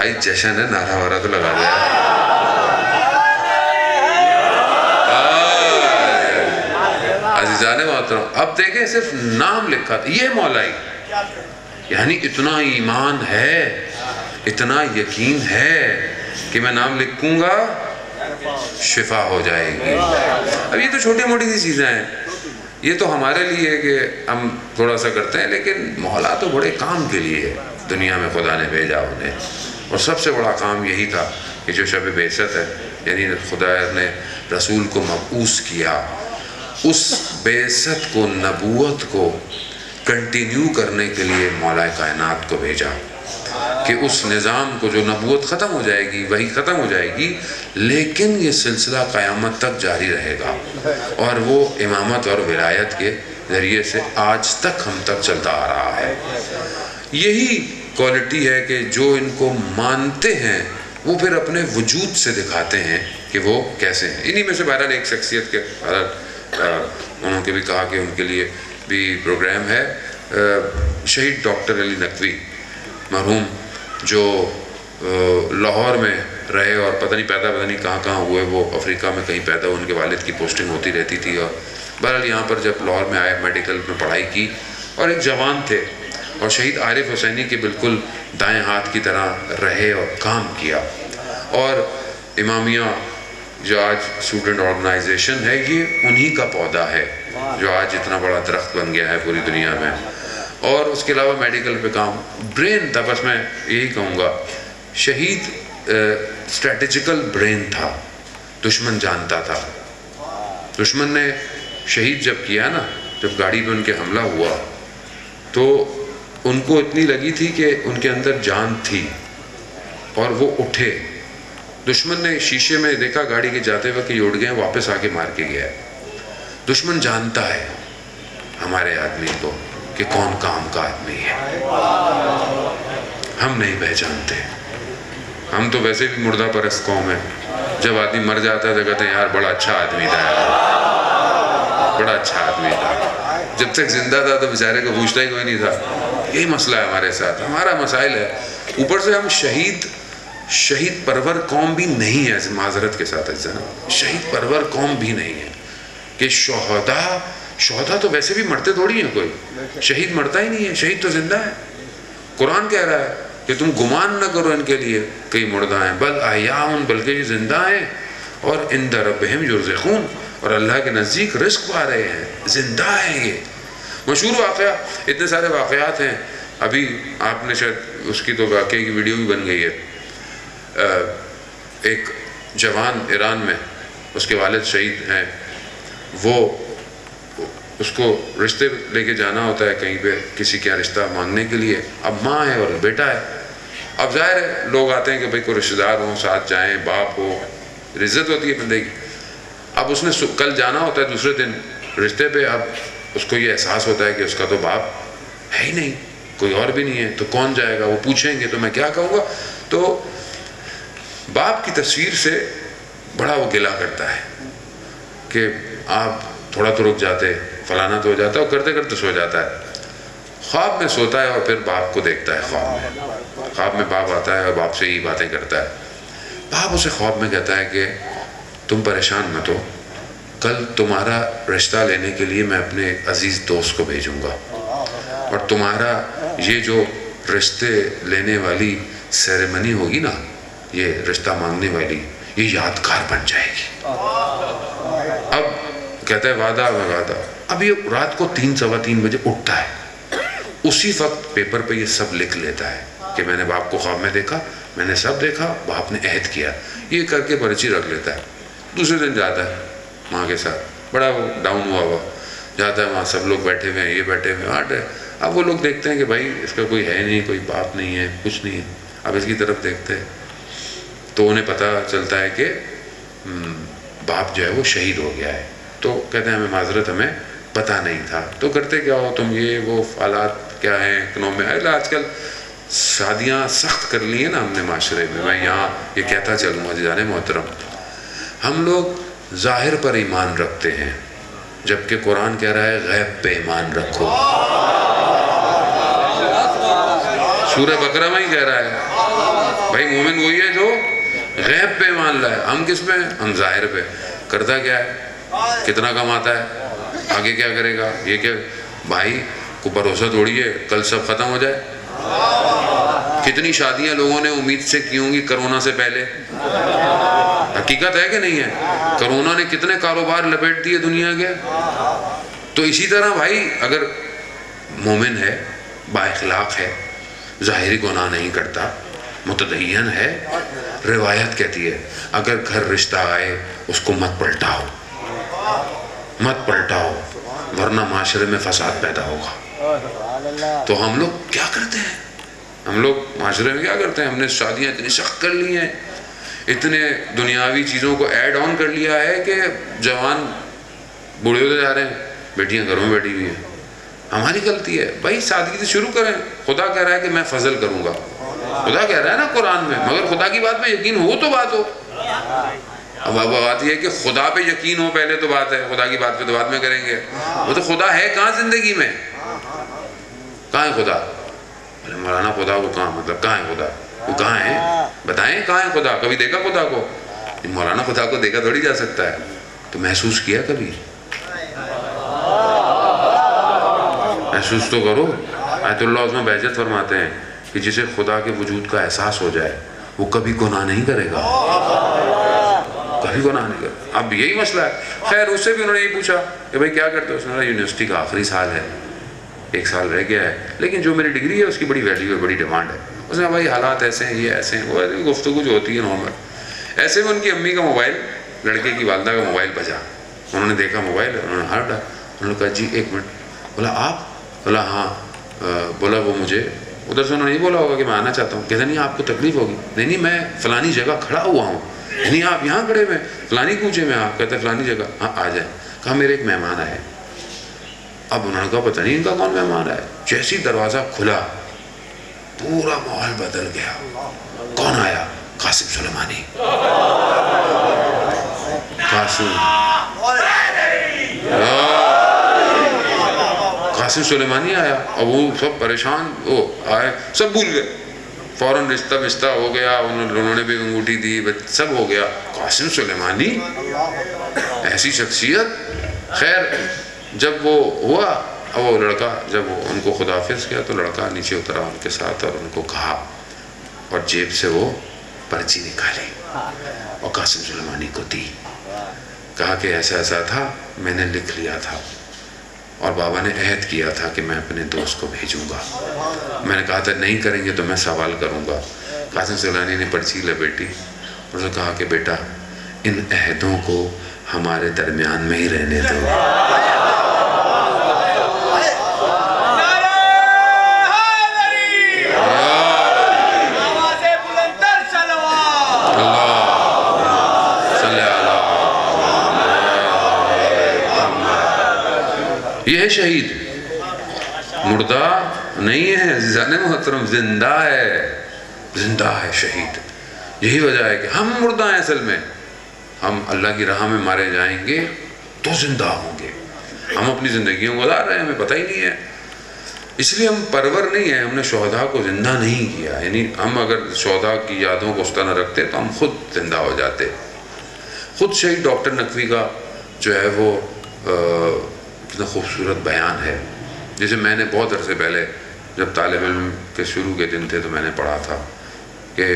بھائی جشن ہے، نعرہ وارہ تو لگا دیا. عزیزان محترم اب دیکھیں صرف نام لکھا تھا، یہ مولائی، یعنی اتنا ایمان ہے، اتنا یقین ہے کہ میں نام لکھوں گا شفا ہو جائے گی. اب یہ تو چھوٹی موٹی سی چیزیں ہیں، یہ تو ہمارے لیے ہے کہ ہم تھوڑا سا کرتے ہیں، لیکن مولا تو بڑے کام کے لیے دنیا میں خدا نے بھیجا انہیں. اور سب سے بڑا کام یہی تھا کہ جو شب بعثت ہے، یعنی خدا نے رسول کو مبعوث کیا، اس بعثت کو، نبوت کو کنٹینیو کرنے کے لیے مولا کائنات کو بھیجا کہ اس نظام کو، جو نبوت ختم ہو جائے گی، وہی ختم ہو جائے گی، لیکن یہ سلسلہ قیامت تک جاری رہے گا، اور وہ امامت اور ولایت کے ذریعے سے آج تک ہم تک چلتا آ رہا ہے. یہی کوالٹی ہے کہ جو ان کو مانتے ہیں وہ پھر اپنے وجود سے دکھاتے ہیں کہ وہ کیسے ہیں. انہی میں سے بہرحال ایک شخصیت کے انہوں نے بھی کہا کہ ان کے لیے بھی پروگرام ہے. شہید ڈاکٹر علی نقوی مرحوم، جو لاہور میں رہے اور پتہ نہیں کہاں کہاں ہوئے، وہ افریقہ میں کہیں پیدا ہوئے، ان کے والد کی پوسٹنگ ہوتی رہتی تھی، اور بہرحال یہاں پر جب لاہور میں آئے میڈیکل میں پڑھائی کی، اور ایک جوان تھے، اور شہید عارف حسینی کے بالکل دائیں ہاتھ کی طرح رہے اور کام کیا. اور امامیہ جو آج اسٹوڈنٹ آرگنائزیشن ہے، یہ انہی کا پودا ہے جو آج اتنا بڑا درخت بن گیا ہے پوری دنیا میں. اور اس کے علاوہ میڈیکل پہ کام، برین تھا، بس میں یہی کہوں گا شہید اسٹریٹجیکل برین تھا، دشمن جانتا تھا. دشمن نے شہید جب کیا نا، جب گاڑی پہ ان کے حملہ ہوا تو ان کو اتنی لگی تھی کہ ان کے اندر جان تھی، اور وہ اٹھے. دشمن نے شیشے میں دیکھا گاڑی کے جاتے وقت یہ اڑ گئے، واپس آ کے مار کے گیا. دشمن جانتا ہے ہمارے آدمی کو کہ کون کام کا آدمی ہے. ہم نہیں پہچانتے، ہم تو ویسے بھی مردہ پرست قوم ہے. جب آدمی مر جاتا ہے تو کہتے ہیں یار بڑا اچھا آدمی تھا، یار بڑا اچھا آدمی تھا. جب تک زندہ تھا تو بیچارے کو پوچھتا ہی کوئی نہیں تھا. یہی مسئلہ ہے ہمارے ساتھ، ہمارا مسائل ہے. اوپر سے ہم شہید پرور قوم بھی نہیں ہے، معذرت کے ساتھ شہید پرور قوم بھی نہیں ہے کہ شہداء تو ویسے بھی مرتے تھوڑی ہیں، کوئی شہید مرتا ہی نہیں ہے، شہید تو زندہ ہے. قرآن کہہ رہا ہے کہ تم گمان نہ کرو ان کے لیے کئی مردہ ہیں، بل احیاء، بلکہ یہ زندہ ہیں، اور عند ربہم یرزقون، اور اللہ کے نزدیک رزق پا رہے ہیں، زندہ ہیں. یہ مشہور واقعہ، اتنے سارے واقعات ہیں. ابھی آپ نے شاید اس کی تو واقعے کی ویڈیو بھی بن گئی ہے. ایک جوان ایران میں، اس کے والد شہید ہیں، وہ اس کو رشتے لے کے جانا ہوتا ہے کہیں پہ کسی کے رشتہ مانگنے کے لیے. اب ماں ہے اور بیٹا ہے. اب ظاہر ہے لوگ آتے ہیں کہ بھئی کوئی رشتہ دار ہوں، ساتھ جائیں، باپ ہو، عزت ہوتی ہے بندے کی. اب اس نے کل جانا ہوتا ہے دوسرے دن رشتے پہ. اب اس کو یہ احساس ہوتا ہے کہ اس کا تو باپ ہے ہی نہیں، کوئی اور بھی نہیں ہے، تو کون جائے گا؟ وہ پوچھیں گے تو میں کیا کہوں گا؟ تو باپ کی تصویر سے بڑا وہ گلہ کرتا ہے کہ آپ تھوڑا تو رک جاتے، فلانا تو ہو جاتا ہے، اور کرتے کرتے سو جاتا ہے. خواب میں سوتا ہے اور پھر باپ کو دیکھتا ہے. خواب میں باپ آتا ہے اور باپ سے ہی باتیں کرتا ہے. باپ اسے خواب میں کہتا ہے کہ تم پریشان مت ہو، کل تمہارا رشتہ لینے کے لیے میں اپنے عزیز دوست کو بھیجوں گا، اور تمہارا یہ جو رشتے لینے والی سیریمنی ہوگی نا، یہ رشتہ مانگنے والی، یہ یادگار بن جائے گی. اب کہتا ہے وعدہ. اب یہ رات کو 3:15 بجے اٹھتا ہے. اسی وقت پیپر پہ یہ سب لکھ لیتا ہے کہ میں نے باپ کو خواب میں دیکھا، میں نے سب دیکھا، باپ نے عہد کیا. یہ کر کے پرچی رکھ لیتا ہے. دوسرے دن جاتا ہے ماں کے ساتھ، بڑا وہ ڈاؤن ہوا جاتا ہے. وہاں سب لوگ بیٹھے ہوئے ہیں، یہ بیٹھے ہوئے ہیں. اب وہ لوگ دیکھتے ہیں کہ بھائی اس کا کوئی ہے نہیں، کوئی باپ نہیں ہے، کچھ نہیں ہے. اب اس کی طرف دیکھتے ہیں تو انہیں پتہ چلتا ہے کہ باپ جو ہے وہ شہید ہو گیا ہے. تو کہتے ہیں ہمیں معذرت، ہمیں پتہ نہیں تھا. تو کرتے کیا ہو تم؟ یہ وہ حالات کیا ہیں اکنومی. آج کل شادیاں سخت کر لی ہیں نا ہم نے معاشرے میں. میں یہاں یہ کہتا چلوں عزیزان محترم، ہم لوگ ظاہر پر ایمان رکھتے ہیں، جبکہ قرآن کہہ رہا ہے غیب پہ ایمان رکھو. سورہ بقرہ میں ہی کہہ رہا ہے بھائی مومن وہی ہے جو غیب پہ مان لائے. ہم کس پہ؟ ہم ظاہر پہ. کرتا کیا ہے, کتنا کماتا ہے, آگے کیا کرے گا, یہ کیا. بھائی کو بھروسہ تھوڑی ہے کل سب ختم ہو جائے. کتنی شادیاں لوگوں نے امید سے کی ہوں گی کرونا سے پہلے, حقیقت ہے کہ نہیں ہے؟ کرونا نے کتنے کاروبار لپیٹ دیے دنیا کے. تو اسی طرح بھائی اگر مومن ہے, با اخلاق ہے, ظاہری گناہ نہیں کرتا, متدین ہے, روایت کہتی ہے اگر گھر رشتہ آئے اس کو مت پلٹاؤ, مت پلٹاؤ, ورنہ معاشرے میں فساد پیدا ہوگا. تو ہم لوگ کیا کرتے ہیں, ہم لوگ معاشرے میں کیا کرتے ہیں؟ ہم نے شادیاں اتنی سخت کر لی ہیں, اتنے دنیاوی چیزوں کو ایڈ آن کر لیا ہے کہ جوان بوڑھے ہوتے جا رہے ہیں, بیٹیاں گھروں میں بیٹھی ہوئی ہیں. ہماری غلطی ہے بھائی. سادگی سے شروع کریں. خدا کہہ رہا ہے کہ میں فضل کروں گا, خدا کہہ رہا ہے نا قرآن میں, مگر خدا کی بات پہ یقین ہو تو بات ہو. اب بات یہ ہے کہ خدا پہ یقین ہو پہلے تو بات ہے, خدا کی بات پہ تو بعد میں کریں گے. وہ تو خدا ہے کہاں زندگی میں, کہاں ہے خدا؟ مولانا خدا کو کہاں, مطلب کہاں ہے خدا, وہ کہاں ہے بتائیں, کہاں ہے خدا؟ کبھی دیکھا خدا کو؟ مولانا خدا کو دیکھا تھوڑی جا سکتا ہے, تو محسوس کیا کبھی؟ محسوس تو کرو. آیت اللہ عظمہ بہجت فرماتے ہیں کہ جسے خدا کے وجود کا احساس ہو جائے وہ کبھی گناہ نہیں کرے گا, کبھی گناہ نہیں کرے. اب یہی مسئلہ ہے. خیر اس سے بھی انہوں نے یہ پوچھا کہ بھائی کیا کرتے ہو؟ اس نے کہا یونیورسٹی کا آخری سال ہے, 1 سال رہ گیا ہے, لیکن جو میری ڈگری ہے اس کی بڑی ویلیو ہے, بڑی ڈیمانڈ ہے. اس نے کہا بھائی حالات ایسے ہیں, یہ ایسے ہیں, وہ گفتگو جو ہوتی ہے نارمل. ایسے میں ان کی امی کا موبائل, لڑکے کی والدہ کا موبائل بجا. انہوں نے دیکھا موبائل, انہوں نے ہاتھ ڈالا. انہوں نے کہا جی 1 منٹ. بولا آپ؟ بولا ہاں. بولا وہ مجھے ادھر سے انہوں نے نہیں بولا ہوگا کہ میں آنا چاہتا ہوں. کہتے نہیں آپ کو تکلیف ہوگی. نہیں نہیں میں فلانی جگہ کھڑا ہوا ہوں. نہیں آپ یہاں کھڑے ہوئے, فلانی کوچے میں. آپ کہتے ہیں فلانی جگہ. ہاں آ جائیں. کہا میرے ایک مہمان آئے. اب انہوں نے کہا پتہ نہیں ان کا کون مہمان آئے. جیسی دروازہ کھلا پورا ماحول بدل گیا. کون آیا؟ قاسم سلیمانی. قاسم سلیمانی آیا. اور وہ سب پریشان, وہ آئے سب بھول گئے فوراً. رشتہ ہو گیا, انہوں نے بھی انگوٹھی دی, سب ہو گیا. قاسم سلیمانی ایسی شخصیت. خیر جب وہ ہوا, وہ لڑکا جب وہ ان کو خداحافظ کیا تو لڑکا نیچے اترا ان کے ساتھ اور ان کو کہا, اور جیب سے وہ پرچی نکالی اور قاسم سلیمانی کو دی. کہا کہ ایسا ایسا تھا, میں نے لکھ لیا تھا اور بابا نے عہد کیا تھا کہ میں اپنے دوست کو بھیجوں گا. میں نے کہا تھا نہیں کریں گے تو میں سوال کروں گا. قاسم سلیمانی نے پرچی لپیٹی اور نے کہا کہ بیٹا ان عہدوں کو ہمارے درمیان میں ہی رہنے دو. یہ ہے شہید, مردہ نہیں ہے عزیزان محترم, زندہ ہے, زندہ ہے شہید. یہی وجہ ہے کہ ہم مردہ ہیں اصل میں. ہم اللہ کی راہ میں مارے جائیں گے تو زندہ ہوں گے. ہم اپنی زندگیوں گزار رہے ہیں, ہمیں پتہ ہی نہیں ہے. اس لیے ہم پرور نہیں ہیں, ہم نے شہداء کو زندہ نہیں کیا. یعنی ہم اگر شہداء کی یادوں کو اس طرح رکھتے تو ہم خود زندہ ہو جاتے. خود شہید ڈاکٹر نقوی کا جو ہے وہ کتنا خوبصورت بیان ہے, جسے میں نے بہت عرصے پہلے جب طالب علم کے شروع کے دن تھے تو میں نے پڑھا تھا کہ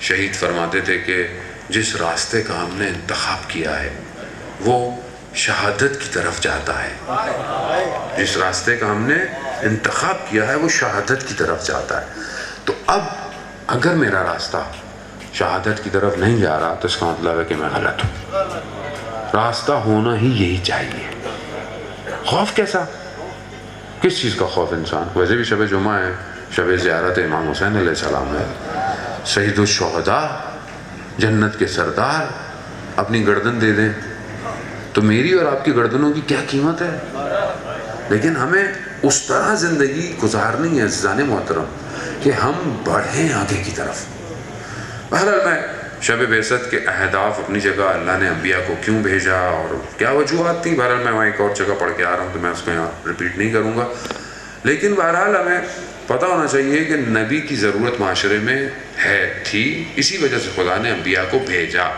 شہید فرماتے تھے کہ جس راستے کا ہم نے انتخاب کیا ہے وہ شہادت کی طرف جاتا ہے. جس راستے کا ہم نے انتخاب کیا ہے وہ شہادت کی طرف جاتا ہے. تو اب اگر میرا راستہ شہادت کی طرف نہیں جا رہا تو اس کا مطلب ہے کہ میں غلط ہوں. راستہ ہونا ہی یہی چاہیے. خوف کیسا, کس چیز کا خوف انسان؟ ویسے بھی شب جمعہ ہے, شب زیارت امام حسین علیہ السلام ہے. سید الشہداء, جنت کے سردار اپنی گردن دے دیں تو میری اور آپ کی گردنوں کی کیا قیمت ہے. لیکن ہمیں اس طرح زندگی گزارنی ہے عزیزان محترم کہ ہم بڑھیں آگے کی طرف. بہرحال میں شب بعثت کے اہداف اپنی جگہ, اللہ نے انبیاء کو کیوں بھیجا اور کیا وجوہات تھی, بہرحال میں وہاں ایک اور جگہ پڑھ کے آ رہا ہوں تو میں اس کو یہاں ریپیٹ نہیں کروں گا. لیکن بہرحال ہمیں پتہ ہونا چاہیے کہ نبی کی ضرورت معاشرے میں ہے تھی، اسی وجہ سے خدا نے انبیاء کو بھیجا.